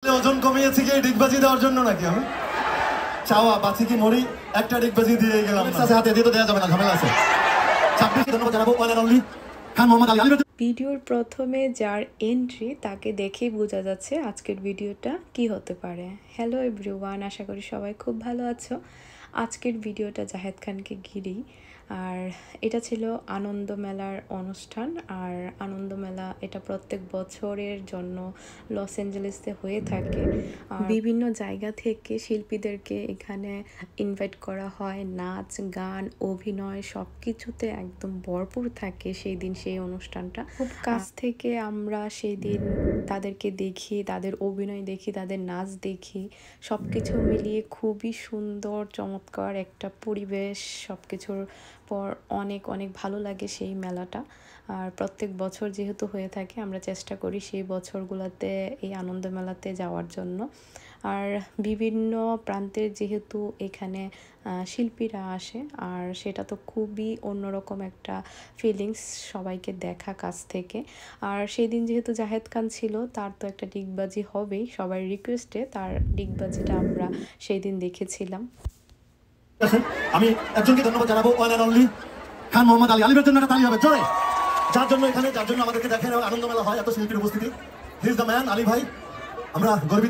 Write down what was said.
ওজন কমিয়েছি কি ডিগবাজি দেওয়ার জন্য নাকি আমি চাওয়া বাঁচি কি মরি একটা ডিগবাজি দিয়ে গেলাম হাতে দিয়ে তো দেওয়া যাবে না ঝামেলা আছে 26 ধন্যবাদ জানাবো one and only Khan Mohammad Ali. ভিডিওর প্রথমে যার এন্ট্রি তাকে দেখেই বোঝা যাচ্ছে আজকের ভিডিওটা কি হতে পারে। হ্যালো এভরিওয়ান, আশা করি সবাই খুব ভালো আছো। আজকের ভিডিওটা জাহেদ খানকে ঘিরেই, আর এটা ছিল আনন্দ মেলার অনুষ্ঠান। আর আনন্দ মেলা এটা প্রত্যেক বছরের জন্য লস অ্যাঞ্জেলেসে হয়ে থাকে। বিভিন্ন জায়গা থেকে শিল্পীদেরকে এখানে ইনভাইট করা হয়, নাচ গান অভিনয় সব কিছুতে একদম ভরপুর থাকে সেই দিন সেই অনুষ্ঠানটা। খুব কাছ থেকে আমরা সেই দিন তাদেরকে দেখি, তাদের অভিনয় দেখি, তাদের নাচ দেখি, সব কিছু মিলিয়ে খুবই সুন্দর চমৎকার একটা পরিবেশ। সব কিছুর পর অনেক অনেক ভালো লাগে সেই মেলাটা। আর প্রত্যেক বছর যেহেতু হয়ে থাকে আমরা চেষ্টা করি সেই বছরগুলোতে এই আনন্দ মেলাতে যাওয়ার জন্য। আর বিভিন্ন প্রান্তের যেহেতু এখানে শিল্পীরা আসে, আর সেটা তো খুবই অন্যরকম একটা ফিলিংস সবাইকে দেখা কাছ থেকে। আর সেই দিন যেহেতু জাহেদ খান ছিল, তার তো একটা ডিগবাজি হবেই, সবার রিকোয়েস্টে তার ডিগবাজিটা আমরা সেই দিন দেখেছিলাম। আমি একজনকে ধন্যবাদ জানাবো one and only Khan Mohammad Ali. আলীর জন্য একটা তালি হবে জোরে, যার জন্য এখানে যার জন্য আমাদেরকে দেখেন আনন্দ মেলা হয় এত শিল্পীর উপস্থিতি। He is the man, Ali ভাই, আমরা গর্বিত।